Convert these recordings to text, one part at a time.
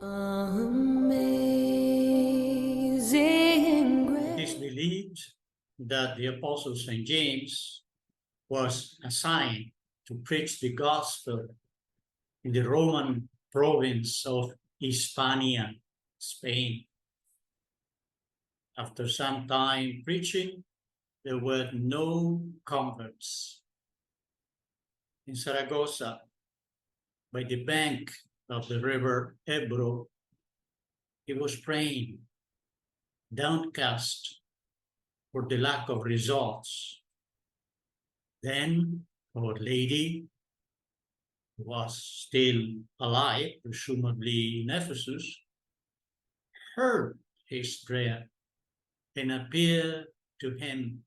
Amazing It is grace. believed that the Apostle St. James was assigned to preach the gospel in the Roman province of Hispania, Spain. After some time preaching, there were no converts. In Saragossa, by the bank of the river Ebro, he was praying, downcast for the lack of results. Then Our Lady, who was still alive, presumably in Ephesus, heard his prayer and appeared to him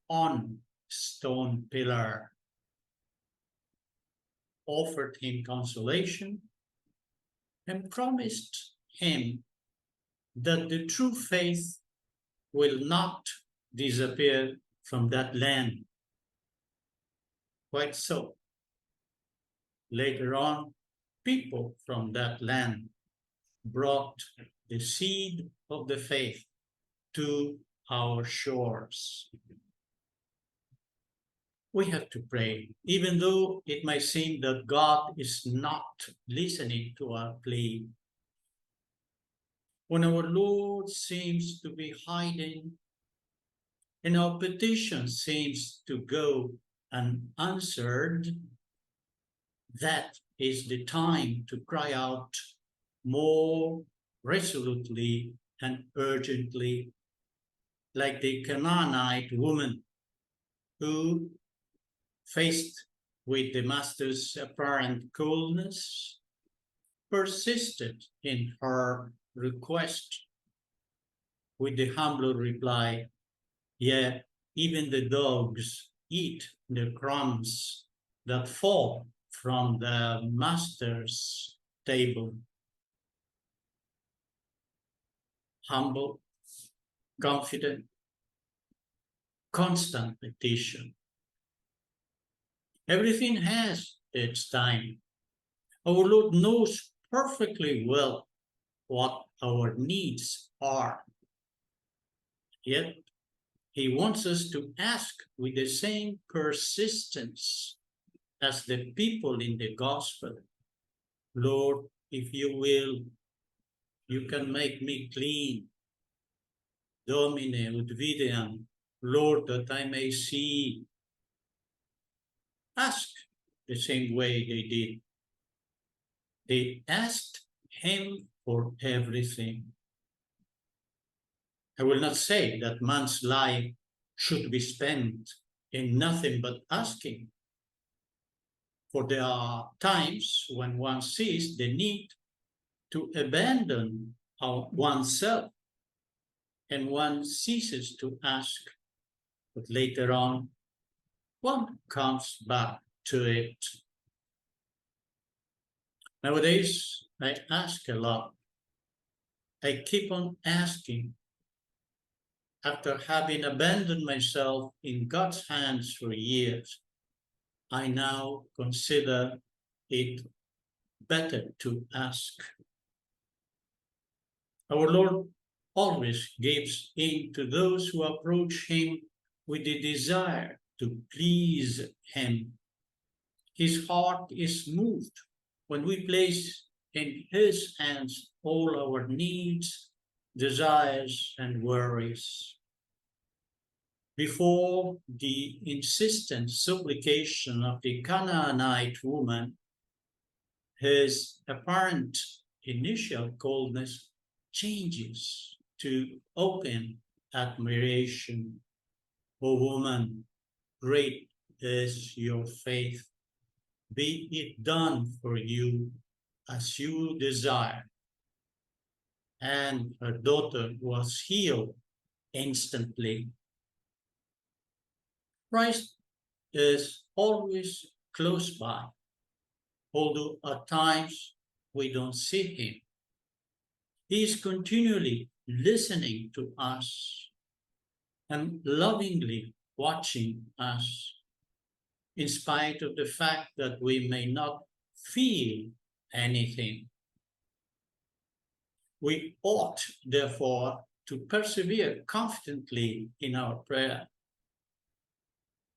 on stone pillar, offered him consolation, and promised him that the true faith will not disappear from that land. Quite so. Later on, people from that land brought the seed of the faith to our shores. We have to pray, even though it might seem that God is not listening to our plea. When our Lord seems to be hiding and our petition seems to go unanswered, that is the time to cry out more resolutely and urgently, like the Canaanite woman who, faced with the master's apparent coldness, persisted in her request with the humble reply, "Yeah, even the dogs eat the crumbs that fall from the master's table." Humble, confident, constant petition. Everything has its time. Our Lord knows perfectly well what our needs are. Yet, He wants us to ask with the same persistence as the people in the gospel. "Lord, if you will, you can make me clean. Domine ut videam, Lord, that I may see." Ask the same way they did. They asked him for everything. I will not say that man's life should be spent in nothing but asking, for there are times when one sees the need to abandon oneself and one ceases to ask, but later on one comes back to it. Nowadays, I ask a lot. I keep on asking. After having abandoned myself in God's hands for years, I now consider it better to ask. Our Lord always gives in to those who approach Him with the desire to please Him. His heart is moved when we place in His hands all our needs, desires, and worries. Before the insistent supplication of the Canaanite woman, his apparent initial coldness changes to open admiration. "O woman, great is your faith. Be it done for you as you desire." And her daughter was healed instantly. Christ is always close by, although at times we don't see him. He is continually listening to us and lovingly watching us, in spite of the fact that we may not feel anything. We ought, therefore, to persevere confidently in our prayer.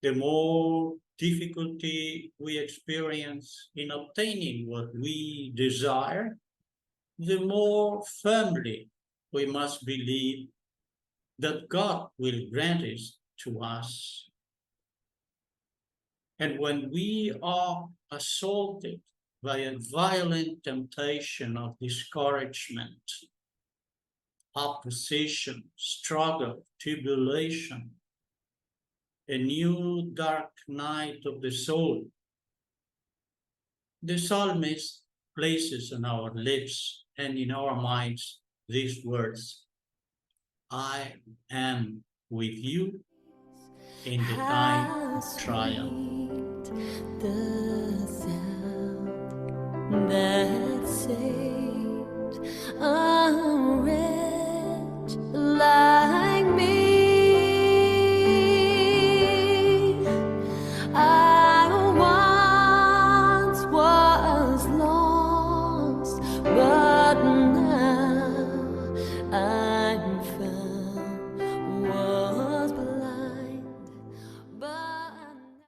The more difficulty we experience in obtaining what we desire, the more firmly we must believe that God will grant it to us. And when we are assaulted by a violent temptation of discouragement, opposition, struggle, tribulation, a new dark night of the soul, the psalmist places on our lips and in our minds these words: I am with you in the time of trial. The sound that saved a wretch like me. I once was lost, but now